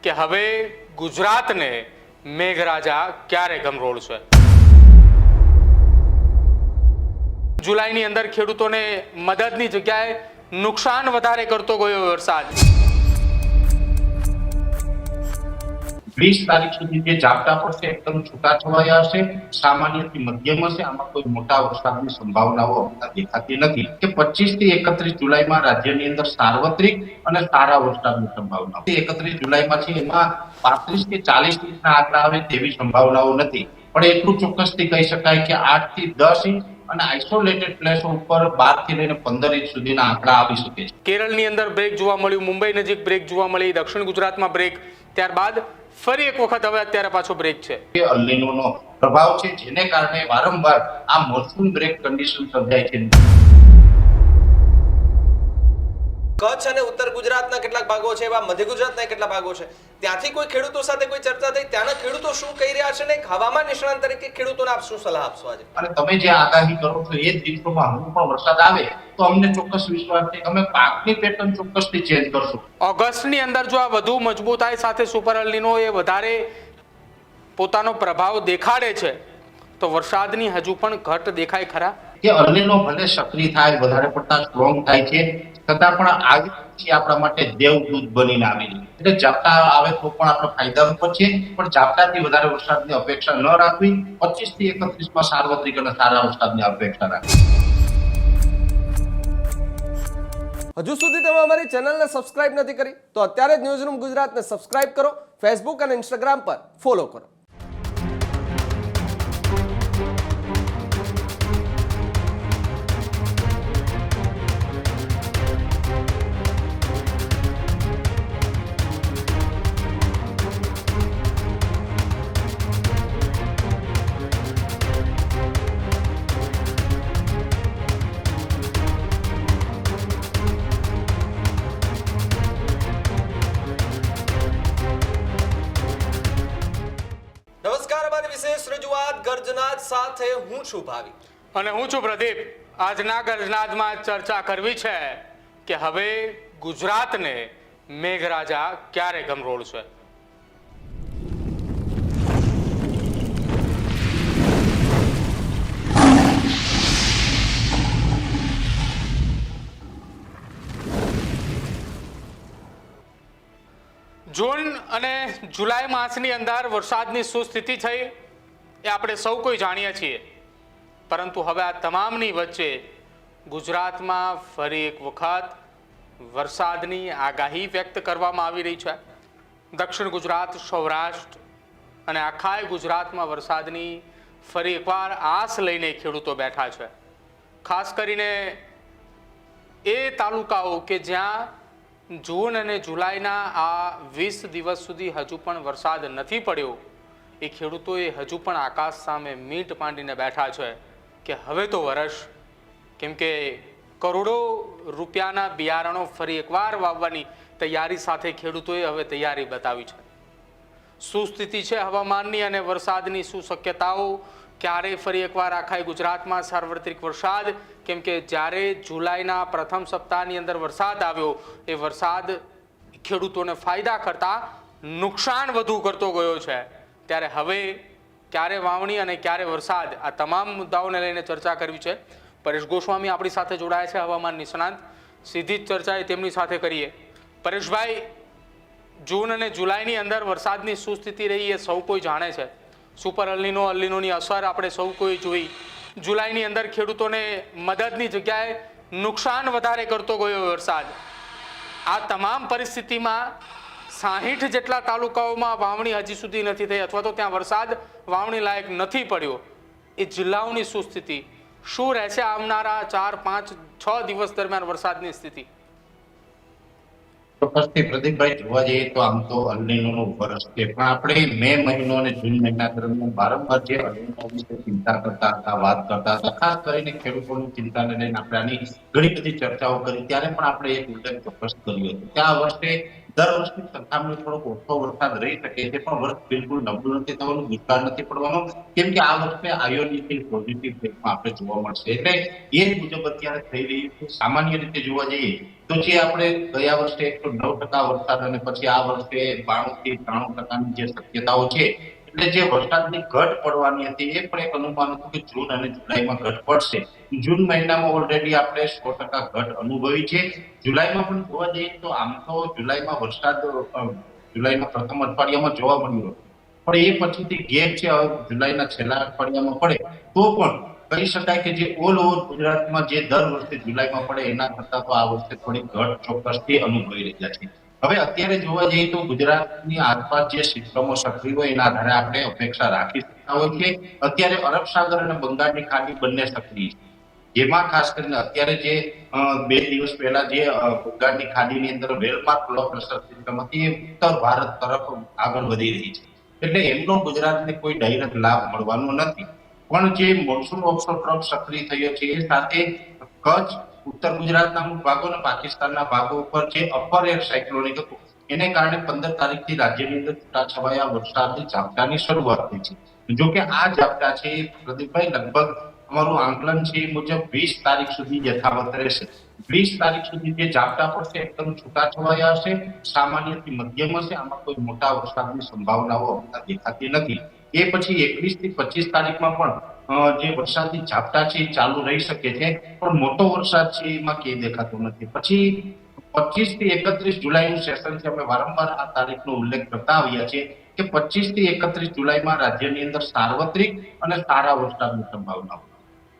કે હવે ગુજરાતને મેઘરાજા ક્યારે ગમરોળશે। જુલાઈની અંદર ખેડૂતોને મદદની જગ્યાએ નુકસાન વધારે કરતો ગયો વરસાદ। 20 તારીખ સુધી જે ઝાપટા પડશે એકદમ છૂટાછવાયા હશે, સામાન્યથી મધ્યમ હશે। આમાં કોઈ મોટા વરસાદની સંભાવનાઓ હમણાં દેખાતી નથી કે 25 થી 31 જુલાઈમાં રાજ્યની અંદર સાર્વત્રિક અને સારા વરસાદની સંભાવના 31 જુલાઈમાં છે, એમાં 35 થી 40 ઇંચના આંકડા આવે તેવી સંભાવનાઓ નથી, પણ એટલું ચોક્કસથી કહી શકાય કે 8 થી 10 ઇંચ અને આઇસોલેટેડ પ્લેસો ઉપર 12 થી લઈને 15 ઇંચ સુધીના આંકડા આવી શકે છે। કેરળની અંદર બ્રેક જોવા મળ્યું, મુંબઈ નજીક બ્રેક જોવા મળી, દક્ષિણ ગુજરાતમાં બ્રેક, ત્યારબાદ ફરી એક વખત હવે અત્યારે પાછો બ્રેક છે। અલ નીનોનો પ્રભાવ છે, જેને કારણે વારંવાર આ મોન્સૂન બ્રેક કન્ડિશન સર્જાય છે। કચ્છ અને ઉત્તર ગુજરાતના કેટલાક ભાગો છે, એવા મધ્ય ગુજરાતના કેટલા ભાગો છે, ત્યાંથી કોઈ ખેડૂતો સાથે કોઈ ચર્ચા થઈ? ત્યાંના ખેડૂતો શું કહી રહ્યા છે ને હવામાન નિષ્ણાત તરીકે ખેડૂતોને આપ શું સલાહ આપશો આજે? અને તમે જે આગાહી કરો છો એ જ દિવસોમાં હજુ પણ વરસાદ આવે તો અમને ચોક્કસ વિશ્વાસ છે તમે પાકની પેટર્ન ચોક્કસથી ચેન્જ કરશો। ઓગસ્ટની અંદર જો આ વધુ મજબૂતાઈ સાથે સુપર અલ નીનો એ વધારે પોતાનો પ્રભાવ દેખાડે છે તો વરસાદની હજુ પણ ઘટ દેખાય ખરા? કે અલ નીનો ભલે સક્રિય થાય, વધારે પડતા સ્ટ્રોંગ થાય છે, છતાં પણ આગ આપણા માટે દેવદૂત બનીને આવી છે। એટલે ઝાપટા આવે તો પણ આપણે ફાયદા ઉપર છે, પણ ઝાપટાથી વધારે વરસાદની અપેક્ષા ન રાખવી। 25 થી 31 માં સાર્વત્રિક અને સારા વરસાદની અપેક્ષા રાખવી। હજુ સુધી તમે અમારી ચેનલને સબસ્ક્રાઇબ નથી કરી તો અત્યારે જ ન્યૂઝરૂમ ગુજરાતને સબસ્ક્રાઇબ કરો, ફેસબુક અને ઇન્સ્ટાગ્રામ પર ફોલો કરો। નમસ્કાર, અમારી વિશેષ રજૂઆત ગર્જનાદ સાથે હું છું ભાવિક અને હું છું પ્રદીપ। આજના ગર્જનાદમાં ચર્ચા કરવી છે કે હવે ગુજરાતને મેઘરાજા ક્યારે ગમરોળશે। જૂન અને જુલાઈ માસની અંદર વરસાદની શું સ્થિતિ થઈ એ આપણે સૌ કોઈ જાણીએ છીએ, પરંતુ હવે આ તમામની વચ્ચે ગુજરાતમાં ફરી એક વખત વરસાદની આગાહી વ્યક્ત કરવામાં આવી રહી છે। દક્ષિણ ગુજરાત, સૌરાષ્ટ્ર અને આખાય ગુજરાતમાં વરસાદની ફરી એકવાર આસ લઈને ખેડૂતો બેઠા છે। ખાસ કરીને એ તાલુકાઓ કે જ્યાં જૂન અને જુલાઈના આ 20 દિવસ સુધી હજુ પણ વરસાદ નથી પડ્યો, એ ખેડૂતોએ હજુ પણ આકાશ સામે મીટ માંડીને બેઠા છે કે હવે તો વરસ, કેમ કે કરોડો રૂપિયાના બિયારણો ફરી એકવાર વાવવાની તૈયારી સાથે ખેડૂતોએ હવે તૈયારી બતાવી છે। શું સ્થિતિ છે હવામાનની અને વરસાદની, શું શક્યતાઓ, ક્યારે ફરી એકવાર આખા ગુજરાતમાં સાર્વત્રિક વરસાદ, કેમ કે જ્યારે જુલાઈના પ્રથમ સપ્તાહની અંદર વરસાદ આવ્યો એ વરસાદ ખેડૂતોને ફાયદા કરતાં નુકસાન વધુ કરતો ગયો છે, ત્યારે હવે ક્યારે વાવણી અને ક્યારે વરસાદ, આ તમામ મુદ્દાઓને લઈને ચર્ચા કરવી છે। પરેશ ગોસ્વામી આપણી સાથે જોડાયા છે, હવામાન નિષ્ણાંત, સીધી જ ચર્ચા એ તેમની સાથે કરીએ। પરેશભાઈ, જૂન અને જુલાઈની અંદર વરસાદની શું સ્થિતિ રહી એ સૌ કોઈ જાણે છે। સુપર અલ નીનોની અસર આપણે સૌ કોઈ જોઈ। જુલાઈની અંદર ખેડૂતોને મદદની જગ્યાએ નુકસાન વધારે કરતો ગયો વરસાદ। આ તમામ પરિસ્થિતિમાં 60 જેટલા તાલુકાઓમાં વાવણી હજી સુધી નથી થઈ અથવા તો ત્યાં વરસાદ વાવણી લાયક નથી પડ્યો, એ જિલ્લાઓની શું સ્થિતિ, શું રહેશે આવનારા 4, 5, 6 દિવસ દરમિયાન વરસાદની સ્થિતિ? ચોક્કસથી પ્રદીપભાઈ, જોવા જઈએ તો આમ તો અલ નીનોનો વર્ષ છે, પણ આપણે મે મહિનો અને જૂન મહિના દરમિયાન વારંવાર જે અલ નીનો વિશે ચિંતા કરતા હતા, વાત કરતા હતા, ખાસ કરીને ખેડૂતોની ચિંતાને લઈને આપણે આની ઘણી બધી ચર્ચાઓ કરી, ત્યારે પણ આપણે એક ઉલ્લેખ ચોક્કસ કર્યો હતો કે આ વર્ષે દર વર્ષની સરખામણી થોડોક ઓછો વરસાદ રહી શકે છે, પણ વર્ષ બિલકુલ નબળું નથી થવાનું, દુષ્કાળ નથી પડવાનો, કેમ કે આ વર્ષે આયોડિન પોઝિટિવ ફેઝમાં આપણે જોવા મળશે। એટલે એ જ મુજબ અત્યારે થઈ રહ્યું છે। સામાન્ય રીતે જોવા જઈએ તો જે આપણે ગયા વર્ષે 109% વરસાદ અને પછી આ વર્ષે 92 થી 93% જે શક્યતાઓ છે, એટલે જે વરસાદની ઘટ પડવાની હતી એ પણ એક અનુમાન હતું કે જૂન અને જુલાઈમાં ઘટ પડશે. જૂન મહિનામાં ઓલરેડી આપણે 100% ઘટ અનુભવી છે. જુલાઈમાં પણ જોવા જઈએ તો આમ તો જુલાઈમાં વરસાદ જુલાઈના પ્રથમ અઠવાડિયામાં જોવા મળ્યો, પણ એ પછીથી ગેપ છે. હવે જુલાઈના છેલ્લા અઠવાડિયામાં પડે તો પણ કહી શકાય કે જે ઓલ ઓવર ગુજરાતમાં જે દર વર્ષે જુલાઈમાં પડે એના કરતા તો આ વર્ષે થોડી ઘટ ચોક્કસથી અનુભવી રહ્યા છે. હવે અત્યારે જોવા જઈએ તો ગુજરાતની આસપાસ જે સિસ્ટમો સક્રિય હોય એના આધારે આપણે અપેક્ષા રાખી શકતા હોય છે. અત્યારે અરબ સાગર અને બંગાળની ખાડી બંને સક્રિય છે, જેમાં ખાસ કરીને અત્યારે જે 2 દિવસ પહેલા જે બંગાળની ખાડીની અંદર વેલમાર્ક લો પ્રેશર સિસ્ટમ હતી એ ઉત્તર ભારત તરફ આગળ વધી રહી છે, એટલે એમનો ગુજરાતને કોઈ ડાયરેક્ટ લાભ મળવાનો નથી. પણ જે મોન્સૂન ઓફશોર ટ્રફ સક્રિય થયો છે એ સાથે કચ્છ, ઉત્તર ગુજરાતના અમુક ભાગો અને પાકિસ્તાનના ભાગો ઉપર જે અપર એર સાયક્લોનિક હતું એને કારણે 15 તારીખથી રાજ્યની અંદર છૂટાછવાયા વરસાદની ઝાપટાની શરૂઆત થઈ છે. જો કે આ ઝાપટા છે પ્રદીપભાઈ લગભગ અમારું આંકલન છે એ મુજબ 20 તારીખ સુધી યથાવત રહેશે. 20 તારીખ સુધી જે ઝાપટા પડશે એકદમ છૂટાછવાયા હશે, સામાન્યથી મધ્યમ હશે. આમાં કોઈ મોટા વરસાદની સંભાવનાઓ હમણાં દેખાતી નથી. એ પછી 21 થી 25 તારીખમાં પણ જે વરસાદની ઝાપટા છે એ ચાલુ રહી શકે છે, પણ મોટો વરસાદ છે એમાં ક્યાંય દેખાતો નથી. પછી 25 થી 31 જુલાઈનું સેશન છે. અમે વારંવાર આ તારીખનો ઉલ્લેખ કરતા આવ્યા છીએ કે 25 થી 31 જુલાઈમાં રાજ્યની અંદર સાર્વત્રિક અને સારા વરસાદની સંભાવના,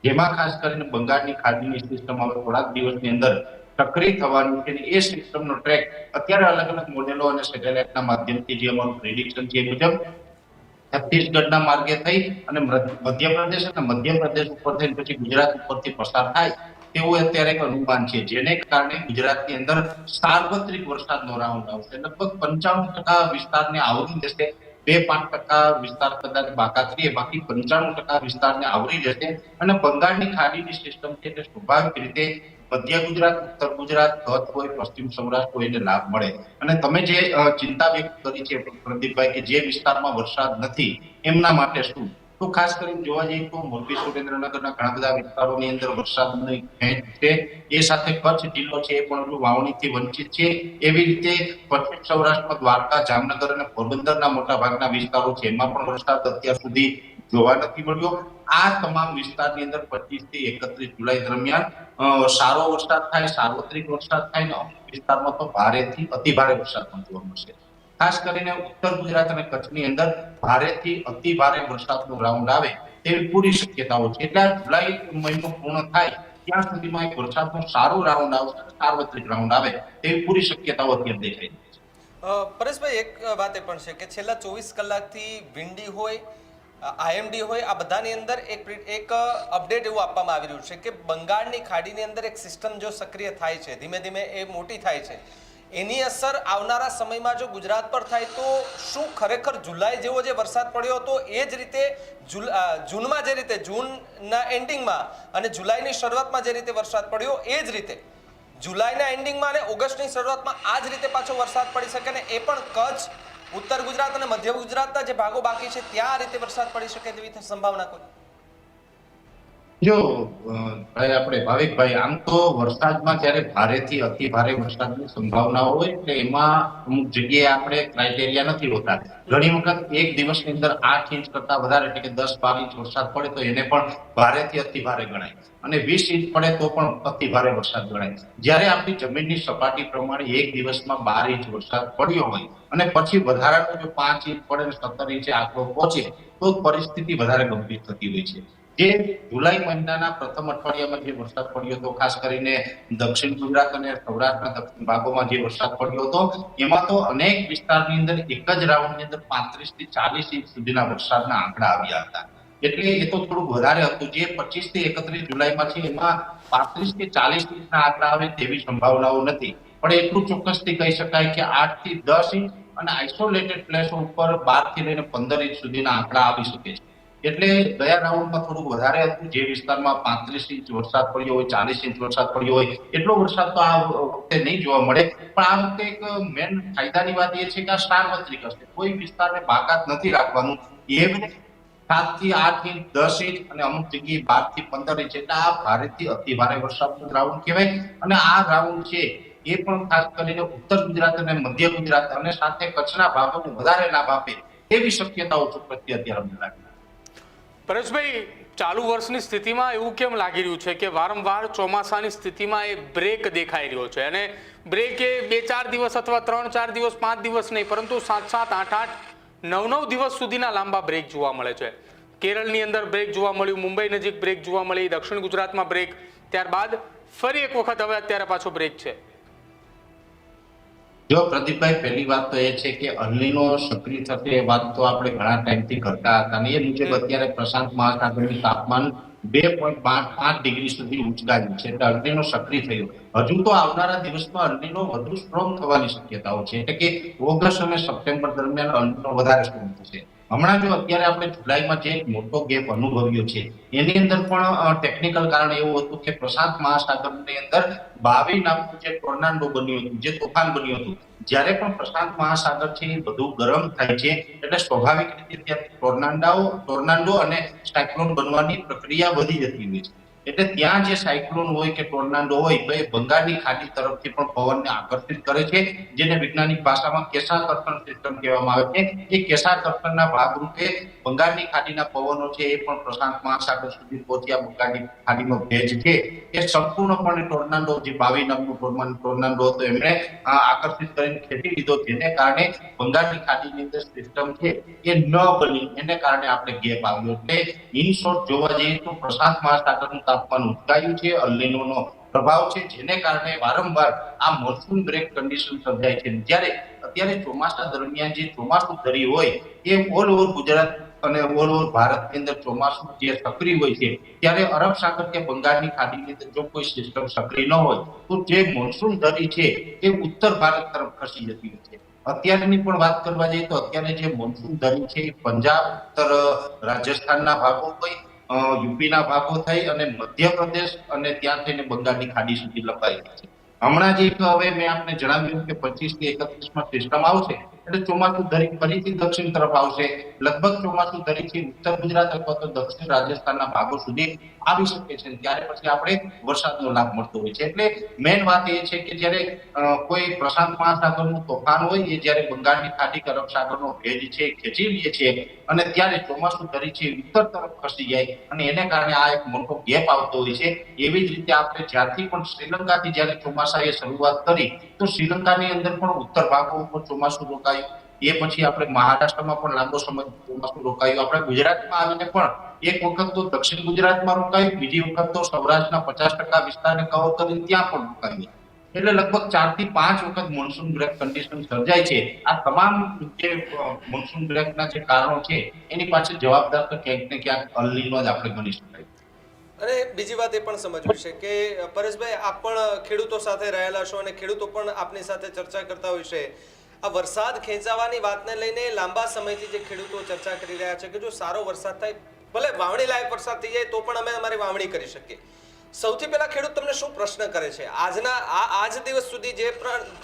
જેમાં ખાસ કરીને બંગાળની ખાડીની સિસ્ટમ હવે થોડાક દિવસની અંદર સક્રિય થવાની છે. એ સિસ્ટમનો ટ્રેક અત્યારે અલગ અલગ મોડેલો અને સેટેલાઇટના માધ્યમથી જે અમારું પ્રેડિક્શન છે એ મુજબ છત્તીસગઢના માર્ગે થઈ અને મધ્યપ્રદેશ અને મધ્યપ્રદેશ ઉપર થઈને પછી ગુજરાત ઉપરથી પસાર થાય તેવું અત્યારે એક અનુમાન છે, જેને કારણે ગુજરાતની અંદર સાર્વત્રિક વરસાદનો રાઉન્ડ આવશે. લગભગ 95% વિસ્તારને આવરી લેશે. 2-5% વિસ્તાર કદાચ બાકાત રહે, બાકી 95% વિસ્તારને આવરી લેશે. અને બંગાળની ખાડીની સિસ્ટમ છે તે સ્વાભાવિક રીતે મધ્ય ગુજરાત, ઉત્તર ગુજરાત, કચ્છ હોય, પશ્ચિમ સૌરાષ્ટ્ર હોય એને લાભ મળે. અને તમે જે ચિંતા વ્યક્ત કરી છે પ્રદીપભાઈ કે જે વિસ્તારમાં વરસાદ નથી એમના માટે શું, તો ખાસ કરીને જોવા જઈએ તો મોરબી, સુરેન્દ્રનગરના ઘણા બધા વિસ્તારોની અંદર વરસાદની ખેંચ છે. એ સાથે કચ્છ જિલ્લો છે એ પણ વાવણીથી વંચિત છે. એવી રીતે પશ્ચિમ સૌરાષ્ટ્રમાં દ્વારકા, જામનગર અને પોરબંદરના મોટા ભાગના વિસ્તારો છે એમાં પણ વરસાદ અત્યાર સુધી જોવા નથી મળ્યો. આ તમામ વિસ્તારની અંદર 25 થી 31 જુલાઈ દરમિયાન સારો વરસાદ થાય, સાર્વત્રિક વરસાદ થાય ને અમુક વિસ્તારમાં તો ભારેથી અતિ ભારે વરસાદ પણ જોવા મળશે. ખાસ કરીને ઉત્તર ગુજરાત અને કચ્છની અંદર ભારેથી અતિ ભારે વરસાદનો રાઉન્ડ આવે તેવી પૂરી શક્યતાઓ છે. એટલે જુલાઈ મહિનો પૂર્ણ થાય ત્યાં સુધીમાં એક વરસાદનો સારો રાઉન્ડ આવશે, સાર્વત્રિક રાઉન્ડ આવે તેવી પૂરી શક્યતાઓ અત્યારે દેખાઈ રહી છે. પરેશભાઈ, એક વાત એ પણ છે કે છેલ્લા 24 કલાકથી વિન્ડી હોય, આઈએમડી હોય, આ બધાની અંદર એક અપડેટ એવું આપવામાં આવી રહ્યું છે કે બંગાળની ખાડીની અંદર એક સિસ્ટમ જો સક્રિય થાય છે, ધીમે ધીમે એ મોટી થાય છે, એની અસર આવનારા સમયમાં જો ગુજરાત પર થાય તો શું ખરેખર જુલાઈ જેવો જે વરસાદ પડ્યો હતો એ જ રીતે જૂનમાં જે રીતે જૂનના એન્ડિંગમાં અને જુલાઈની શરૂઆતમાં જે રીતે વરસાદ પડ્યો એ જ રીતે જુલાઈના એન્ડિંગમાં અને ઓગસ્ટની શરૂઆતમાં આ જ રીતે પાછો વરસાદ પડી શકે ને એ પણ કચ્છ, ઉત્તર ગુજરાત અને મધ્ય ગુજરાતના જે ભાગો બાકી છે ત્યાં આ રીતે વરસાદ પડી શકે તેવી સંભાવના કોઈ? જો ભાઈ આપણે ભાવિકભાઈ, આમ તો વરસાદમાં જ્યારે ભારેથી અતિ ભારે વરસાદની સંભાવનાઓ હોય એટલે એમાં અમુક જગ્યાએ આપણે ક્રાઇટેરિયા નથી હોતા. ઘણી વખત એક દિવસની અંદર 8 ઇંચ કરતા વધારે એટલે કે 10-12 ઇંચ વરસાદ પડે તો એને પણ ભારેથી અતિ ભારે ગણાય, અને 20 ઇંચ પડે તો પણ અતિ ભારે વરસાદ ગણાય. જ્યારે આપણી જમીનની સપાટી પ્રમાણે એક દિવસમાં 12 ઇંચ વરસાદ પડ્યો હોય અને પછી વધારાનો જો 5 ઇંચ પડે અને 17 ઇંચે આંકડો પહોંચે તો પરિસ્થિતિ વધારે ગંભીર થતી હોય છે. જે જુલાઈ મહિનાના પ્રથમ અઠવાડિયામાં જે વરસાદ પડ્યો હતો, ખાસ કરીને દક્ષિણ ગુજરાત અને સૌરાષ્ટ્રના દક્ષિણ ભાગોમાં જે વરસાદ પડ્યો હતો એમાં તો અનેક વિસ્તારની અંદર એક જ રાઉન્ડની અંદર 35 થી 40 ઇંચ સુધીના વરસાદના આંકડા આવ્યા હતા. એટલે એ તો થોડું વધારે હતું. જે 25 થી 31 જુલાઈમાં છે એમાં 35 થી 40 ઇંચના આંકડા આવે તેવી સંભાવનાઓ નથી, પણ એટલું ચોક્કસથી કહી શકાય કે 8 થી 10 ઇંચ અને આઇસોલેટેડ પ્લેસો ઉપર 12 થી લઈને 15 ઇંચ સુધીના આંકડા આવી શકે છે. એટલે ગયા રાઉન્ડમાં થોડું વધારે હતું. જે વિસ્તારમાં 35 ઇંચ વરસાદ પડ્યો હોય, 40 ઇંચ વરસાદ પડ્યો હોય એટલો વરસાદ તો આ વખતે નહીં જોવા મળે. પણ આ વખતે એક મેન ફાયદાની વાત એ છે કે આ સાર્વત્રિક હશે, કોઈ વિસ્તારને બાકાત નથી રાખવાનું. એવરેજ 7 થી 8 ઇંચ, 10 ઇંચ અને અમુક જગ્યાએ 12 થી 15 ઇંચ, એટલે આ ભારેથી અતિ ભારે વરસાદનો રાઉન્ડ કહેવાય. અને આ રાઉન્ડ છે એ પણ ખાસ કરીને ઉત્તર ગુજરાત અને મધ્ય ગુજરાત અને સાથે કચ્છના ભાગોને વધારે લાભ આપે એવી શક્યતાઓ ચોક્કસથી અત્યારે અમને લાગે છે. પરેશભાઈ, ચાલુ વર્ષની સ્થિતિમાં એવું કેમ લાગી રહ્યું છે કે વારંવાર ચોમાસાની સ્થિતિમાં એ બ્રેક દેખાઈ રહ્યો છે? અને બ્રેક એ 2-4 દિવસ અથવા 3-4 દિવસ 5 દિવસ નહીં, પરંતુ 7-7, 8-8, 9-9 દિવસ સુધીના લાંબા બ્રેક જોવા મળે છે. કેરળની અંદર બ્રેક જોવા મળ્યું, મુંબઈ નજીક બ્રેક જોવા મળી, દક્ષિણ ગુજરાતમાં બ્રેક, ત્યારબાદ ફરી એક વખત હવે અત્યારે પાછો બ્રેક છે. જો પ્રદીપભાઈ, પહેલી વાત તો એ છે કે અલ્નીનો સક્રિય થશે એ વાત તો આપણે ઘણા ટાઈમથી કરતા હતા અને એ મુજબ અત્યારે પ્રશાંત મહાસાગરનું તાપમાન 2.5 ડિગ્રી સુધી ઉંચકાયું છે. એટલે અલ્નીનો સક્રિય થયો. હજુ તો આવનારા દિવસમાં અલ્નીનો વધુ સ્ટ્રોંગ થવાની શક્યતાઓ છે. એટલે કે ઓગસ્ટ અને સપ્ટેમ્બર દરમિયાન અલ્નીનો વધારે સ્ટ્રોંગ થશે. હમણાં જો અત્યારે આપણે જુલાઈમાં જે એક મોટો ગેપ અનુભવ્યો છે એની અંદર પણ ટેકનિકલ કારણ એવું હતું કે પ્રશાંત મહાસાગરની અંદર 22 નામનું જે ટોર્નાડો બન્યું હતું, જે તોફાન બન્યું હતું, જ્યારે પણ પ્રશાંત મહાસાગર છે એ બધું ગરમ થાય છે એટલે સ્વાભાવિક રીતે ત્યાં ટોર્નાડો અને સાયક્લોન બનવાની પ્રક્રિયા વધી જતી હોય છે. એટલે ત્યાં જે સાયક્લોન હોય કે ટોર્નાડો હોય તો એ બંગાળની ખાડી તરફથી પણ પવનને આકર્ષિત કરે છે, જેને વૈજ્ઞાનિક ભાષામાં કેશાકર્ષણ સિસ્ટમ કહેવામાં આવે છે. એ કેશાકર્ષણના ભાગરૂપે બંગાળની ખાડીના પવનો છે એ પણ પ્રશાંત મહાસાગર સુધી પહોંચ્યા. બંગાળની ખાડીનો ભેજ છે એ સંપૂર્ણપણે ટોર્નાડો, જે 22 નામનું ટોર્નાડો હતો, એમણે આકર્ષિત કરીને ખેંચી લીધો, જેને કારણે બંગાળની ખાડીની અંદર સિસ્ટમ છે એ ન બની, એને કારણે આપણે ગેપ આવ્યો. એટલે ઇન શોર્ટ જોવા જઈએ તો પ્રશાંત મહાસાગરનું તાપમાન ઊંચાયું છે, અલ્નીનોનો પ્રભાવ છે, જેને કારણે વારંવાર આ મોન્સૂન બ્રેક કન્ડિશન સર્જાય છે. જ્યારે અત્યારે ચોમાસા દરમિયાન જે ચોમાસું ધરી હોય એ ઓલ ઓવર ગુજરાત અને ઓલ ઓવર ભારતની અંદર ચોમાસું જે સક્રિય હોય છે, ત્યારે અરબ સાગર કે બંગાળની ખાડીની અંદર જો કોઈ સિસ્ટમ સક્રિય ન હોય તો જે મોન્સૂન ધરી છે એ ઉત્તર ભારત તરફ ખસી જતી હોય છે. અત્યારની પણ વાત કરવા જઈએ તો અત્યારે જે મોન્સૂન ધરી છે એ પંજાબ, ઉત્તર રાજસ્થાનના ભાગો હોય, યુપીના ભાગો થઈ અને મધ્યપ્રદેશ અને ત્યાં થઈને બંગાળની ખાડી સુધી લંબાઈ છે. હમણાં જે હવે મેં આપને જણાવ્યું કે 25 થી 31 સિસ્ટમ આવશે એટલે ચોમાસું ધરી ફરીથી દક્ષિણ તરફ આવશે. લગભગ ચોમાસું ધરીથી ઉત્તર ગુજરાત અથવા તો દક્ષિણ રાજસ્થાનના ભાગો સુધી આવી શકે છે. ત્યારે પછી આપણે વરસાદનો લાભ મળતો હોય છે. એટલે મેઇન વાત એ છે કે જ્યારે કોઈ પ્રશાંત મહાસાગરનું તોફાન હોય એ જ્યારે બંગાળની ખાડી કે અરબ સાગરનો ભેજ છે ખેંચી લે છે અને ત્યારે ચોમાસું ધરી છે ઉત્તર તરફ ખસી જાય અને એને કારણે આ એક મોટો ગેપ આવતો હોય છે. એવી જ રીતે આપણે જ્યારથી પણ શ્રીલંકાથી જ્યારે ચોમાસાએ શરૂઆત કરી તો શ્રીલંકાની અંદર પણ ઉત્તર ભાગો ઉપર ચોમાસું રોકાયું. એ પછી આપણે મહારાષ્ટ્રમાં પણ લાંબો સમય ચોમાસું રોકાયું. આપણે ગુજરાતમાં આવીને પણ એક વખત તો દક્ષિણ ગુજરાતમાં રોકાયું, બીજી વખત તો સૌરાષ્ટ્રના 50% વિસ્તારને કવર કરીને ત્યાં પણ રોકાયું. એટલે લગભગ 4 થી 5 વખત મોન્સૂન બ્રેક કન્ડિશન સર્જાય છે. આ તમામ જે મોન્સૂન બ્રેકના જે કારણો છે એની પાછળ જવાબદાર તો ક્યાંક ને ક્યાંક અલ્નીનો જ આપણે ગણી શકાય. અને બીજી વાત એ પણ સમજવી છે કે પરેશભાઈ, આપ પણ ખેડૂતો સાથે રહેલા છો અને ખેડૂતો પણ આપની સાથે ચર્ચા કરતા હોય છે. આ વરસાદ ખેંચાવાની વાતને લઈને લાંબા સમયથી જે ખેડૂતો ચર્ચા કરી રહ્યા છે કે જો સારો વરસાદ થાય, ભલે વાવણી લાયક વરસાદ થઈ જાય તો પણ અમે અમારી વાવણી કરી શકીએ. સૌથી પહેલા ખેડૂત તમને શું પ્રશ્ન કરે છે? આજ દિવસ સુધી જે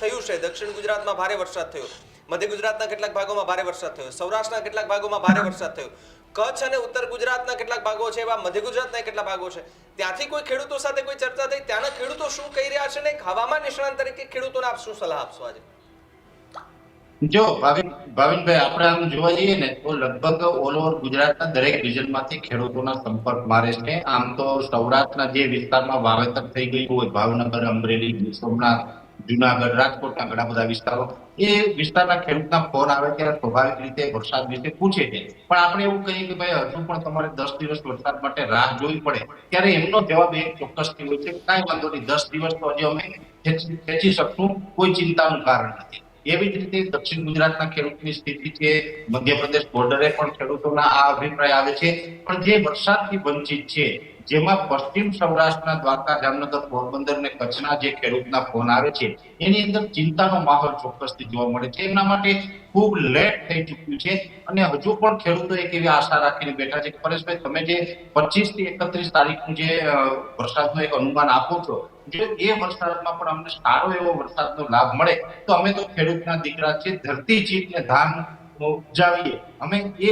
થયું છે, દક્ષિણ ગુજરાતમાં ભારે વરસાદ થયો, મધ્ય ગુજરાતના કેટલાક ભાગોમાં ભારે વરસાદ થયો, સૌરાષ્ટ્રના કેટલાક ભાગોમાં ભારે વરસાદ થયો, કચ્છ અને ઉત્તર ગુજરાતના કેટલાક ભાગો છે, એવા મધ્ય ગુજરાતના કેટલા ભાગો છે, ત્યાંથી કોઈ ખેડૂતો સાથે કોઈ ચર્ચા થઈ? ત્યાંના ખેડૂતો શું કહી રહ્યા છે ને હવામાન નિષ્ણાત તરીકે ખેડૂતોને આપ શું સલાહ આપશો આજે? જો ભાવિનભાઈ, આપણે આમ જોવા જઈએ ને તો લગભગ ઓલ ઓવર ગુજરાતના દરેક રિજનમાંથી ખેડૂતોના સંપર્ક મારે છે. આમ તો સૌરાષ્ટ્રના જે વિસ્તારમાં વાવેતર થઈ ગયું હોય, ભાવનગર, અમરેલી, સોમનાથ, જુનાગઢ, રાજકોટના ઘણા બધા વિસ્તારો, એ વિસ્તારના ખેડૂતના ફોન આવે ત્યારે સ્વાભાવિક રીતે વરસાદ વિશે પૂછે છે. પણ આપણે એવું કહીએ કે ભાઈ હજુ પણ તમારે 10 દિવસ વરસાદ માટે રાહ જોવી પડે, ત્યારે એમનો જવાબ એક ચોક્કસથી હોય છે કે કાંઈ વાંધો નહીં, 10 દિવસ તો હજી અમે ખેંચી શકશું, કોઈ ચિંતાનું કારણ નથી. એવી જ રીતે દક્ષિણ ગુજરાતના ખેડૂતની સ્થિતિ છે, મધ્યપ્રદેશ બોર્ડરે પણ ખેડૂતોના આ અભિપ્રાય આવે છે. પણ જે વરસાદથી વંચિત છે, જેમાં પશ્ચિમ સૌરાષ્ટ્રના દ્વારકા, જામનગર, પોરબંદર અને કચ્છના જે ખેડૂતના ફોન આવે છે એની અંદર ચિંતાનો માહોલ ચોક્કસથી જોવા મળે છે. એમના માટે ખૂબ લેટ થઈ ચૂક્યું છે અને હજુ પણ ખેડૂતો એક એવી આશા રાખીને બેઠા છે કે પરેશભાઈ, તમે જે 25 થી 31 તારીખનું જે વરસાદનું એક અનુમાન આપો છો, જો એ વરસાદમાં પણ અમને સારો એવો વરસાદનો લાભ મળે તો અમે તો ખેડૂતના દીકરા છે, ધરતી ચીજને ધાન ઉપજાવીએ. અમે એ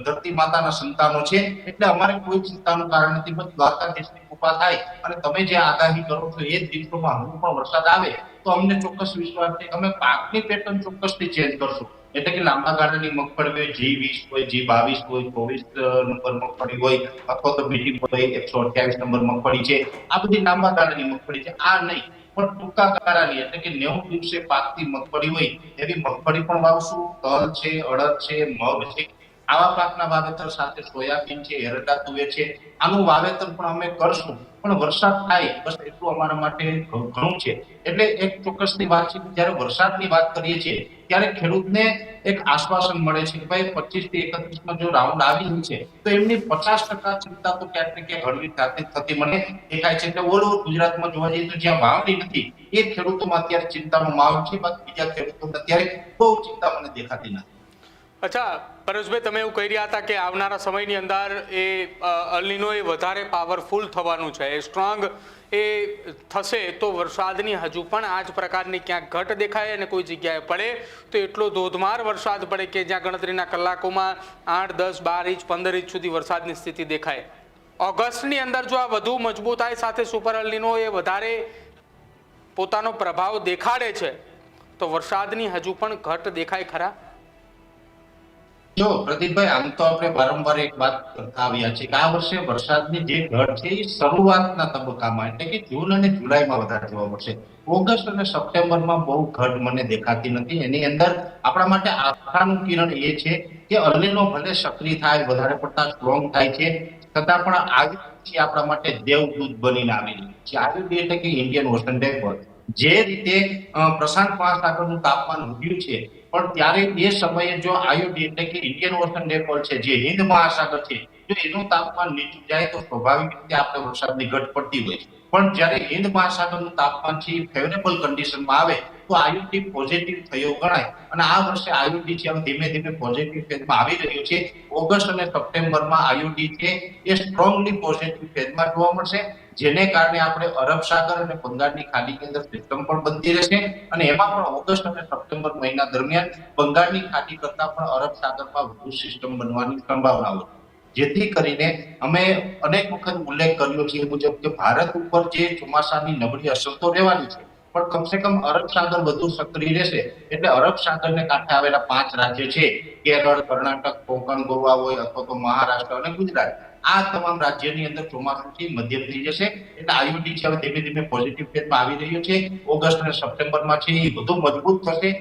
ધરતી માતાના સંતાનો છે, એટલે અમારે કોઈ ચિંતાનું કારણ નથી. બસ દ્વારકાધીશની કૃપા થાય અને તમે જે આગાહી કરો છો એ જ દિવસોમાં હજુ પણ વરસાદ આવે તો અમને ચોક્કસ વિશ્વાસ છે કે અમે પાકની પેટર્ન ચોક્કસથી ચેન્જ કરશું. એટલે કે લાંબા ગાળાની મગફળી હોય, G20 હોય, G22 હોય, 24 નંબર મગફળી હોય, અથવા તો બીજી હોય 128 નંબર મગફળી છે, આ બધી લાંબા ગાળાની મગફળી છે. આ નહીં, પણ ટૂંકા ગાળાની એટલે કે 90 દિવસે પાકતી મગફળી હોય એવી મગફળી પણ વાવશું. તલ છે, અડદ છે, મગ છે, આવા પાકના વાવેતર સાથે સોયાબીન છે, એરંડા તુવેર છે, આનું વાવેતર પણ અમે કરશું. પણ વરસાદ થાય બસ એટલું અમારા માટે ઘણું છે. એટલે એક ચોક્કસની વાત છે કે જ્યારે વરસાદની વાત કરીએ છીએ ત્યારે ખેડૂતને એક આશ્વાસન મળે છે કે ભાઈ 25 થી 31 જો રાઉન્ડ આવી રહ્યું છે તો એમની 50% ચિંતા તો ક્યાંક ને ક્યાંક હળવી થતી મને દેખાય છે. એટલે ઓલ ઓવર ગુજરાતમાં જોવા જઈએ તો જ્યાં વાવણી નથી એ ખેડૂતોમાં અત્યારે ચિંતાનો માહોલ છે, બાકી બીજા ખેડૂતોને અત્યારે બહુ ચિંતા મને દેખાતી નથી. અચ્છા પરેશભાઈ, તમે એવું કહી રહ્યા હતા કે આવનારા સમયની અંદર એ અલ નીનો એ વધારે પાવરફુલ થવાનું છે, એ સ્ટ્રોંગ એ થશે તો વરસાદની હજુ પણ આ જ પ્રકારની ક્યાંક ઘટ દેખાય અને કોઈ જગ્યાએ પડે તો એટલો ધોધમાર વરસાદ પડે કે જ્યાં ગણતરીના કલાકોમાં 8, 10, 12 ઇંચ 15 ઇંચ સુધી વરસાદની સ્થિતિ દેખાય. ઓગસ્ટની અંદર જો આ વધુ મજબૂતાઈ સાથે સુપર અલ નીનો એ વધારે પોતાનો પ્રભાવ દેખાડે છે તો વરસાદની હજુ પણ ઘટ દેખાય ખરા? જો પ્રદીપભાઈ, આમ તો આપણે વારંવાર એક વાત કરતા આવ્યા છે કે આ વર્ષે વરસાદની જે ઘટ છે એ શરૂઆતના તબક્કામાં એટલે કે જૂન અને જુલાઈમાં વધારે જોવા મળશે. ઓગસ્ટ અને સપ્ટેમ્બરમાં બહુ ઘટ મને દેખાતી નથી. એની અંદર આપણા માટે આશાનું કિરણ એ છે કે અલ નીનો ભલે સક્રિય થાય, વધારે પડતા સ્ટ્રોંગ થાય છે, છતાં પણ આયુડી આપણા માટે દેવદૂત બનીને આવી રહ્યું છે. આયુડી એટલે કે ઇન્ડિયન ઓશન ડાયપોલ. જે રીતે પ્રશાંત મહાસાગરનું તાપમાન વધ્યું છે, પણ ત્યારે એ સમયે જો આયુડી એટલે કે ઇન્ડિયન ઓશન ડાયપોલ છે, જે હિન્દ મહાસાગર છે, જો એનું તાપમાન નીચું જાય તો સ્વાભાવિક રીતે આપણે વરસાદની ઘટ પડતી હોય છે. પણ જ્યારે હિન્દ મહાસાગરનું તાપમાન છે ફેવરેબલ કન્ડિશનમાં આવે તો આયુડી પોઝિટિવ થયો ગણાય. અને આ વર્ષે આયુડી છે ધીમે ધીમે પોઝિટિવ ફેઝમાં આવી રહ્યું છે. ઓગસ્ટ અને સપ્ટેમ્બરમાં આયુડી છે એ સ્ટ્રોંગલી પોઝિટિવ ફેઝમાં જોવા મળશે, જેને કારણે આપણે અરબ સાગર અને બંગાળની ખાડીની અંદર સિસ્ટમ પણ બનતી રહેશે. અને એમાં પણ ઓગસ્ટ અને સપ્ટેમ્બર મહિના દરમિયાન બંગાળની ખાડી કરતા પણ અરબ સાગરમાં વધુ સિસ્ટમ બનવાની સંભાવનાઓ છે. જેથી કરીને અમે અનેક વખત ઉલ્લેખ કર્યો છે એ મુજબ કે ભારત ઉપર જે ચોમાસાની નબળી અસર તો રહેવાની છે, પણ કમસે કમ અરબ સાગર વધુ સક્રિય રહેશે. એટલે અરબ સાગરને કાંઠે આવેલા 5 રાજ્ય છે, કેરળ, કર્ણાટક, કોંકણ, ગોવા હોય અથવા તો મહારાષ્ટ્ર અને ગુજરાત, આ તમામ રાજ્યની અંદર ચોમાસું થી મધ્યમ થઈ જશે. એટલે આયુડી છે હવે ધીમે ધીમે પોઝિટિવ ફેઝમાં આવી રહ્યું છે. ઓગસ્ટ અને સપ્ટેમ્બરમાં છે એ વધુ મજબૂત થશે,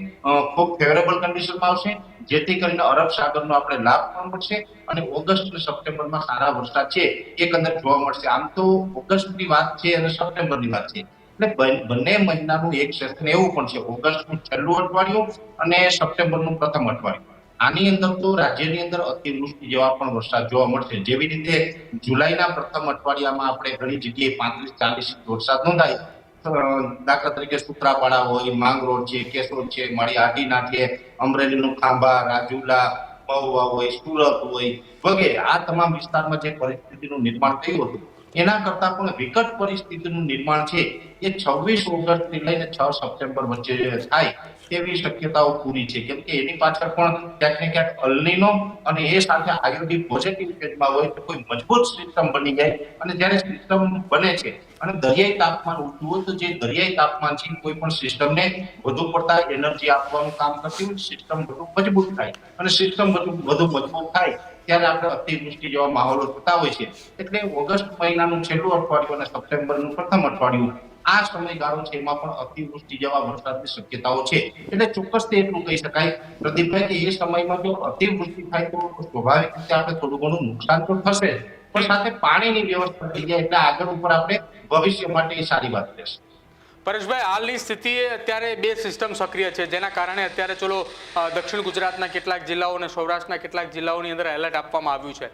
ખૂબ ફેવરેબલ કન્ડિશનમાં આવશે, જેથી કરીને અરબ સાગરનો આપણે લાભ પણ મળશે અને ઓગસ્ટ અને સપ્ટેમ્બરમાં સારા વરસાદ છે એકંદર જોવા મળશે. આમ તો ઓગસ્ટની વાત છે અને સપ્ટેમ્બરની વાત છે, એટલે બંને મહિનાનું એક સેશન એવું પણ છે, ઓગસ્ટનું છેલ્લું અઠવાડિયું અને સપ્ટેમ્બરનું પ્રથમ અઠવાડિયું. આની અંદર તો રાજ્યની અંદર અતિવૃષ્ટિ જેવા પણ વરસાદ જોવા મળશે. જેવી રીતે જુલાઈના પ્રથમ અઠવાડિયામાં આપણે ઘણી જગ્યાએ 35-40 ઇંચ વરસાદ નોંધાય, દાખલા તરીકે સૂત્રાપાડા હોય, માંગરોળ છે, કેશોદ છે, માળીહાટીના છે, અમરેલીનું ખાંભા, રાજુલા, મહુવા હોય, સુરત હોય વગેરે, આ તમામ વિસ્તારમાં જે પરિસ્થિતિનું નિર્માણ થયું હતું એના કરતા પણ વિકટ પરિસ્થિતિનું નિર્માણ છે એ 26 ઓગસ્ટથી લઈને 6 સપ્ટેમ્બર વચ્ચે થાય તેવી શક્યતાઓ પૂરી છે. કેમ કે એની પાછળ પણ ક્યાંક ને ક્યાંક અલ નીનો અને એ સાથે આયુડી પોઝિટિવ ફેઝમાં હોય તો કોઈ મજબૂત સિસ્ટમ બની જાય. અને જ્યારે સિસ્ટમ બને છે અને દરિયાઈ તાપમાન ઊંચું હોય તો જે દરિયાઈ તાપમાન છે કોઈ પણ સિસ્ટમને વધુ પડતા એનર્જી આપવાનું કામ કરતી હોય, સિસ્ટમ વધુ મજબૂત થાય અને સિસ્ટમ વધુ મજબૂત થાય ત્યારે આપણે અતિવૃષ્ટિ જેવા માહોલો થતા હોય છે. એટલે ઓગસ્ટ મહિનાનું છેલ્લું અઠવાડિયું અને સપ્ટેમ્બરનું પ્રથમ અઠવાડિયું, આ સમયગાળો છે એમાં પણ અતિવૃષ્ટિ જેવા વરસાદની શક્યતાઓ છે. એટલે ચોક્કસથી એટલું કહી શકાય પ્રદીપભાઈ કે એ સમયમાં જો અતિવૃષ્ટિ થાય તો સ્વાભાવિક રીતે આપણે થોડું ઘણું નુકસાન તો થશે, પણ સાથે પાણીની વ્યવસ્થા થઈ જાય એટલે આગળ ઉપર આપણે ભવિષ્ય માટે સારી વાત રહેશે. પરેશભાઈ, હાલની સ્થિતિએ અત્યારે 2 સિસ્ટમ સક્રિય છે, જેના કારણે અત્યારે ચલો દક્ષિણ ગુજરાતના કેટલાક જિલ્લાઓ અને સૌરાષ્ટ્રના કેટલાક જિલ્લાઓની અંદર એલર્ટ આપવામાં આવ્યું છે.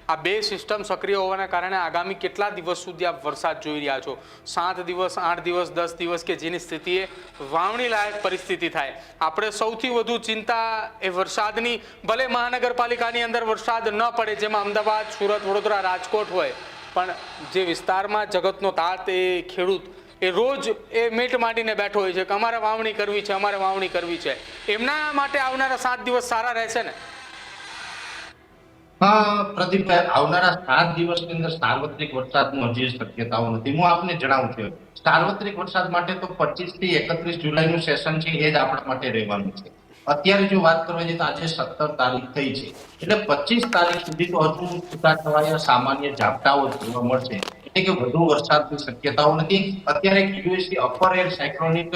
આ 2 સિસ્ટમ સક્રિય હોવાના કારણે આગામી કેટલા દિવસ સુધી આપ વરસાદ જોઈ રહ્યા છો? 7 દિવસ, 8 દિવસ, 10 દિવસ કે જેની સ્થિતિએ વાવણી લાયક પરિસ્થિતિ થાય? આપણે સૌથી વધુ ચિંતા એ વરસાદની, ભલે મહાનગરપાલિકાની અંદર વરસાદ ન પડે, જેમાં અમદાવાદ, સુરત, વડોદરા, રાજકોટ હોય, પણ જે વિસ્તારમાં જગતનો તાત એ ખેડૂત એ રોજ એ મીટ માંડીને બેઠો હોય છે કે અમારે વાવણી કરવી છે, અમારે વાવણી કરવી છે, એમના માટે આવનારા 7 દિવસ સારા રહેશે ને? પ્રદીપભાઈ, આવનારા 7 દિવસની અંદર સાર્વત્રિક વરસાદની હજી શક્યતાઓ નથી. હું આપને જણાવું છું, સાર્વત્રિક વરસાદ માટે તો 25 થી 31 જુલાઈનું સેશન છે એ જ આપણા માટે રહેવાનું છે. અત્યારે જો વાત કરવા જઈએ તો આજે 17 તારીખ થઈ છે, એટલે 25 તારીખ સુધી તો હજુ છૂટાછવાયા સામાન્ય ઝાપટાઓ જોવા મળશે, એટલે કે વધુ વરસાદની શક્યતાઓ નથી. અત્યારે યુએસી અપર એર સાયક્લોનિક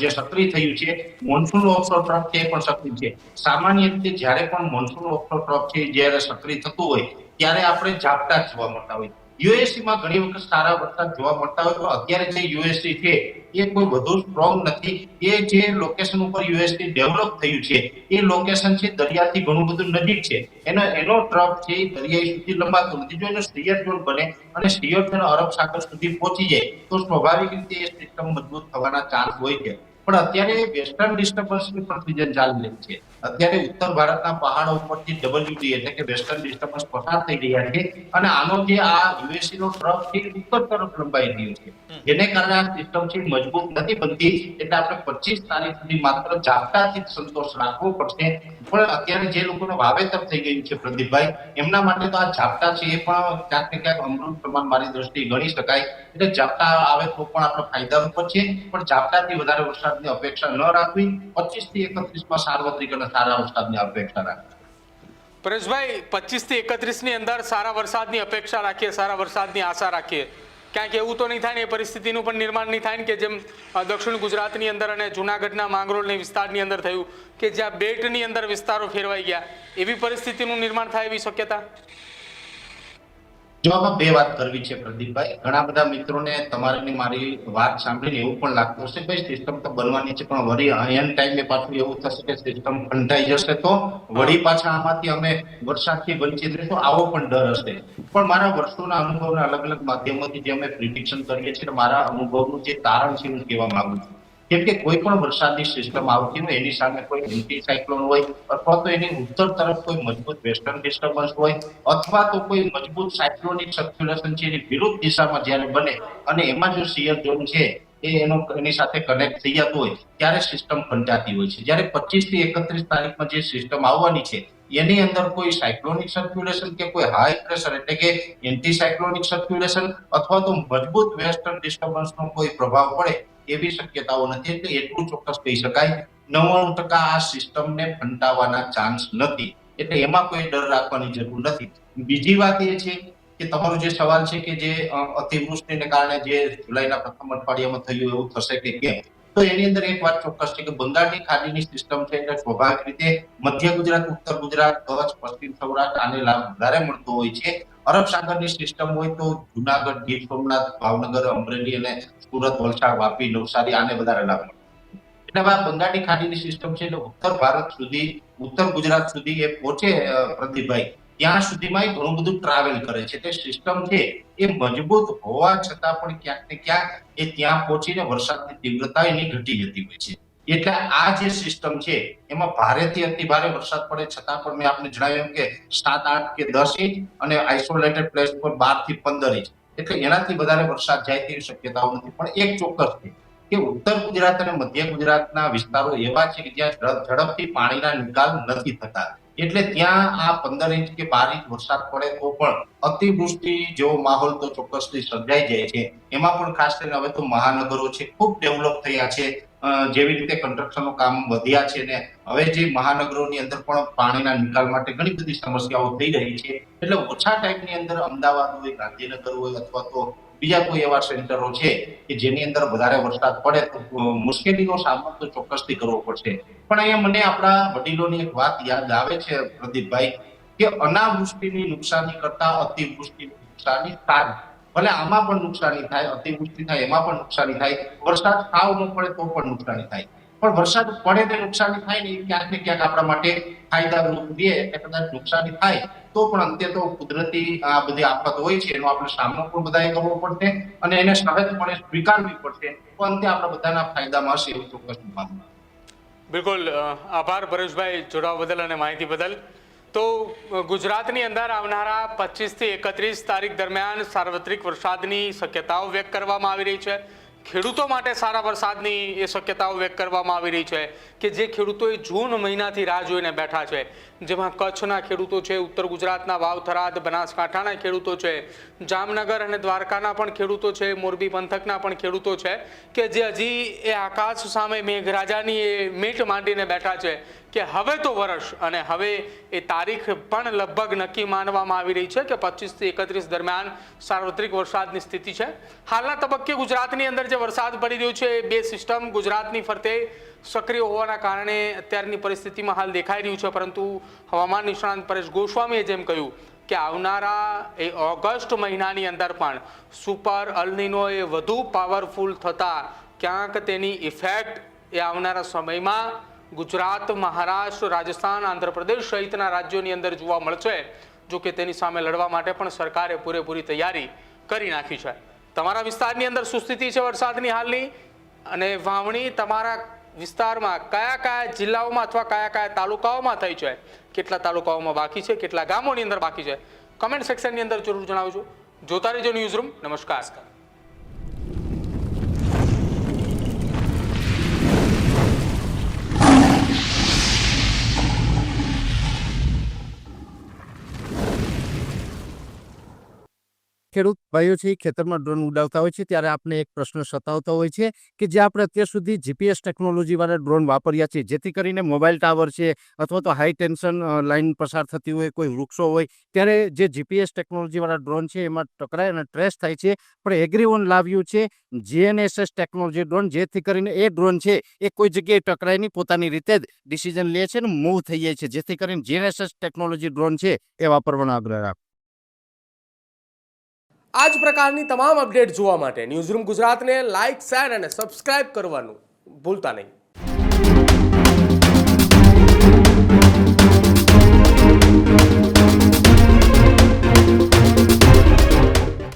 જે સક્રિય થયું છે, મોન્સૂન ઓફશોર ટ્રફ છે એ પણ સક્રિય છે. સામાન્ય રીતે જ્યારે પણ મોન્સૂન ઓફશોર ટ્રફ છે જ્યારે સક્રિય થતું હોય ત્યારે આપણે ઝાપટા જ જોવા મળતા હોય. યુએસસી માં ઘણી વખત સારા વરસાદ જોવા મળતા હોય, તો અત્યારે જે યુએસસી છે એ કોઈ વધુ સ્ટ્રોંગ નથી. એ જે લોકેશન ઉપર યુએસસી ડેવલપ થયું છે એ લોકેશન છે દરિયાથી ઘણું બધું નજીક છે, એનો ટ્રફ છે એ દરિયાઈ સુધી લંબાતો નથી. જો એનો સ્ટીયર ઝોન બને અને સ્ટીયર ઝોન અરબ સાગર સુધી પહોંચી જાય તો સ્વાભાવિક રીતે એ સિસ્ટમ મજબૂત થવાના ચાન્સ હોય છે. પણ અત્યારે વેસ્ટર્ન ડિસ્ટર્બન્સની પણ સિઝન ચાલી રહી છે. અત્યારે ઉત્તર ભારતના પહાડો ઉપરથી WD એટલે કે વેસ્ટર્ન ડિસ્ટર્બન્સ પસાર થઈ રહ્યા છે, અને આનો જે આ યુએસસી નો ટ્રફ છે ઉત્તર તરફ લંબાઈ રહ્યો છે, જેને કારણે આ સિસ્ટમ છે મજબૂત નથી બનતી. એટલે આપણે 25 તારીખ સુધી માત્ર ઝાપટાથી જ સંતોષ રાખવો પડશે. પણ અત્યારે જે લોકોનું વાવેતર થઈ ગયું છે પ્રદીપભાઈ, એમના માટે તો આ ઝાપટા છે એ પણ ક્યાંક ને ક્યાંક અમૃત પ્રમાણ મારી દ્રષ્ટિએ ગણી શકાય. એટલે ઝાપટા આવે તો પણ આપણે ફાયદા ઉપર છે, પણ ઝાપટાથી વધારે વરસાદની અપેક્ષા ન રાખવી. 25 થી 31 માં સાર્વત્રિક અને સારા વરસાદની અપેક્ષા રાખવી. પરેશભાઈ, 25 થી 31 ની અંદર સારા વરસાદની અપેક્ષા રાખીએ, સારા વરસાદની આશા રાખીએ, ક્યાંક એવું તો નહીં થાય ને, એ પરિસ્થિતિનું પણ નિર્માણ નહીં થાય ને કે જેમ દક્ષિણ ગુજરાતની અંદર અને જુનાગઢના માંગરોળની વિસ્તારની અંદર થયું કે જ્યાં બેટની અંદર વિસ્તારો ફેરવાઈ ગયા, એવી પરિસ્થિતિનું નિર્માણ થાય એવી શક્યતા? જો આમાં બે વાત કરવી છે પ્રદીપભાઈ. ઘણા બધા મિત્રોને તમારી મારી વાત સાંભળીને એવું પણ લાગતું હશે ભાઈ સિસ્ટમ તો બનવાની છે, પણ વળી એન ટાઈમે પાછું એવું થશે કે સિસ્ટમ ખંડાઈ જશે તો વળી પાછા આમાંથી અમે વરસાદથી વંચિત રહેશું, આવો પણ ડર હશે. પણ મારા વર્ષોના અનુભવના અલગ અલગ માધ્યમોથી જે અમે પ્રિડિક્શન કરીએ છીએ, મારા અનુભવનું જે તારણ છે હું કહેવા માંગુ છું. કેમ કે કોઈ પણ વરસાદની સિસ્ટમ આવતી હોય એની સામે કોઈ એન્ટી સાયક્લોન હોય, અથવા તો એની ઉત્તર તરફ કોઈ મજબૂત વેસ્ટર્ન ડિસ્ટર્બન્સ હોય, અથવા તો કોઈ મજબૂત સાયક્લોનિક સર્ક્યુલેશન છે એની વિરુદ્ધ દિશામાં જ્યારે બને અને એમાં જો શિયર ઝોન છે એની સાથે કનેક્ટ થઈ જતું હોય ત્યારે સિસ્ટમ પંચાતી હોય છે. જ્યારે 25 થી 31 તારીખમાં જે સિસ્ટમ આવવાની છે એની અંદર કોઈ સાયક્લોનિક સર્ક્યુલેશન કે કોઈ હાઈ પ્રેશર એટલે કે એન્ટી સાયક્લોનિક સર્ક્યુલેશન અથવા તો મજબૂત વેસ્ટર્ન ડિસ્ટર્બન્સનો કોઈ પ્રભાવ પડે એવી શક્યતાઓ નથી. એટલે એટલું ચોક્કસ કહી શકાય 99% આ સિસ્ટમને ફંટાવાના ચાન્સ નથી. એટલે એમાં કોઈ ડર રાખવાની જરૂર નથી. બીજી વાત એ છે કે તમારો જે સવાલ છે કે જે અતિવૃષ્ટિને કારણે જે જુલાઈના પ્રથમ અઠવાડિયામાં થયું એવું થશે કે કેમ, તો એની અંદર એક વાત ચોક્કસ છે કે બંગાળની ખાડીની સિસ્ટમ છે એટલે સ્વાભાવિક રીતે મધ્ય ગુજરાત, ઉત્તર ગુજરાત, કચ્છ, પશ્ચિમ સૌરાષ્ટ્ર આને લાભ વધારે મળતો હોય છે. અરબ સાગરની સિસ્ટમ હોય તો જુનાગઢ, ગીર સોમનાથ, ભાવનગર, અમરેલી અને સુરત, વલસાડ, વાપી, નવસારી આને વધારે લાભ મળતો. એટલે આ બંગાળની ખાડીની સિસ્ટમ છે એટલે ઉત્તર ભારત સુધી, ઉત્તર ગુજરાત સુધી એ પહોંચે પ્રદીપભાઈ, ત્યાં સુધીમાં ઘણું બધું ટ્રાવેલ કરે છે. તે સિસ્ટમ છે એ મજબૂત હોવા છતાં પણ ક્યાંક ને ક્યાંક એ ત્યાં પહોંચીને વરસાદની તીવ્રતા એની ઘટી જતી હોય છે. એટલે આ જે સિસ્ટમ છે એમાં ભારેથી અતિ ભારે વરસાદ પડે છતાં પણ મેં આપને જણાવ્યું કે 7, 8 કે 10 ઇંચ અને આઇસોલેટેડ પ્લેસ પર 12 થી 15 ઇંચ, એટલે એનાથી વધારે વરસાદ જાય તેવી શક્યતાઓ નથી. પણ એક ચોક્કસ છે કે ઉત્તર ગુજરાત અને મધ્ય ગુજરાતના વિસ્તારો એવા છે કે જ્યાં ઝડપથી પાણીના નિકાલ નથી થતા, એટલે ત્યાં આ 15 ઇંચ કે 12 ઇંચ વરસાદ પડે તો પણ અતિવૃષ્ટિ જેવો માહોલ તો ચોક્કસથી સર્જાઈ જાય છે. એમાં પણ ખાસ કરીને હવે તો મહાનગરો છે ખૂબ ડેવલપ થયા છે, જેવી રીતે કન્સ્ટ્રક્શનનું કામ વધ્યા છે ને હવે જે મહાનગરોની અંદર પણ પાણીના નિકાલ માટે ઘણી બધી સમસ્યાઓ થઈ રહી છે. એટલે ઓછા ટાઈમની અંદર અમદાવાદ હોય, ગાંધીનગર હોય અથવા તો બીજા કોઈ એવા સેન્ટરો છે કે જેની અંદર વધારે વરસાદ પડે તો મુશ્કેલીનો સામનો તો ચોક્કસથી કરવો પડશે. પણ અહીંયા મને આપણા વડીલોની એક વાત યાદ આવે છે પ્રદીપભાઈ કે અનાવૃષ્ટિની નુકસાની કરતા અતિવૃષ્ટિની નુકસાની સારી. ભલે આમાં પણ નુકસાની થાય, અતિવૃષ્ટિ થાય એમાં પણ નુકસાની થાય, વરસાદ સાવ ન પડે તો પણ નુકસાની થાય, પણ વરસાદ પડે તો નુકસાની થાય ને એ ક્યાંક ને ક્યાંક આપણા માટે ફાયદારૂપ રહે. એટલે કદાચ નુકસાની થાય તો પણ અંતે તો કુદરતી આ બધી આફત હોય છે એનો આપણે સામનો પણ બધાએ કરવો પડશે અને એને સહજપણે સ્વીકારવી પડશે, તો અંતે આપણા બધાના ફાયદામાં હશે એવું ચોક્કસ માનવું. બિલકુલ, આભાર પરેશભાઈ જોડાવા બદલ અને માહિતી બદલ. તો ગુજરાતની અંદર આવનારા 25 થી 31 તારીખ દરમિયાન સાર્વત્રિક વરસાદની શક્યતાઓ વ્યક્ત કરવામાં આવી રહી છે. ખેડૂતો માટે સારા વરસાદની એ શક્યતાઓ વ્યક્ત કરવામાં આવી રહી છે કે જે ખેડૂતોએ જૂન મહિનાથી રાહ જોઈને બેઠા છે, જેમાં કચ્છના ખેડૂતો છે, ઉત્તર ગુજરાતના વાવ થરાદ બનાસકાંઠાના ખેડૂતો છે, જામનગર અને દ્વારકાના પણ ખેડૂતો છે, મોરબી પંથકના પણ ખેડૂતો છે કે જે હજી એ આકાશ સામે મેઘરાજાની એ મીટ માંડીને બેઠા છે કે હવે તો વર્ષ, અને હવે એ તારીખ પણ લગભગ નક્કી માનવામાં આવી રહી છે કે 25 થી 31 દરમિયાન સાર્વત્રિક વરસાદની સ્થિતિ છે. હાલના તબક્કે ગુજરાતની અંદર જે વરસાદ પડી રહ્યો છે એ બે સિસ્ટમ ગુજરાતની ફરતે સક્રિય હોવાના કારણે અત્યારની પરિસ્થિતિમાં હાલ દેખાઈ રહ્યું છે, પરંતુ હવામાન નિષ્ણાંત પરેશ ગોસ્વામીએ જેમ કહ્યું કે આવનારા એ ઓગસ્ટ મહિનાની અંદર પણ સુપર અલનીનો એ વધુ પાવરફુલ થતાં ક્યાંક તેની ઇફેક્ટ એ આવનારા સમયમાં ગુજરાત, મહારાષ્ટ્ર, રાજસ્થાન, આંધ્રપ્રદેશ સહિતના રાજ્યોની અંદર જોવા મળશે. જો કે તેની સામે લડવા માટે પણ સરકારે પૂરેપૂરી તૈયારી કરી નાખી છે. તમારા વિસ્તારની અંદર શું સ્થિતિ છે વરસાદની હાલની, અને વાવણી તમારા વિસ્તારમાં કયા કયા જિલ્લાઓમાં અથવા કયા કયા તાલુકાઓમાં થઈ છે, કેટલા તાલુકાઓમાં બાકી છે, કેટલા ગામોની અંદર બાકી છે, કમેન્ટ સેક્શનની અંદર જરૂર જણાવજો. જોતા રહેજો ન્યૂઝરૂમ. નમસ્કાર. ખેડૂત ભાઈઓ છે ખેતરમાં ડ્રોન ઉડાવતા હોય છે ત્યારે આપણે એક પ્રશ્ન સતાવતો હોય છે કે જે આપણે અત્યાર સુધી જીપીએસ ટેકનોલોજી વાળા ડ્રોન વાપર્યા છે, જેથી કરીને મોબાઈલ ટાવર છે અથવા તો હાઈ ટેન્શન લાઈન પસાર થતી હોય, કોઈ વૃક્ષો હોય, ત્યારે જે જીપીએસ ટેકનોલોજી વાળા ડ્રોન છે એમાં ટકરાય અને ટ્રેસ થાય છે. પણ એગ્રીવન લાવ્યું છે GNSS ટેકનોલોજી ડ્રોન, જેથી કરીને એ ડ્રોન છે એ કોઈ જગ્યાએ ટકરાય નહીં, પોતાની રીતે જ ડિસિઝન લે છે અને મૂવ થઈ જાય છે, જેથી કરીને GNSS ટેકનોલોજી ડ્રોન છે એ વાપરવાનો આગ્રહ રાખો. આ જ પ્રકારની તમામ અપડેટ જોવા માટે ન્યૂઝરૂમ ગુજરાતને લાઇક, શેર અને સબસ્ક્રાઇબ કરવાનું ભૂલતા નહીં.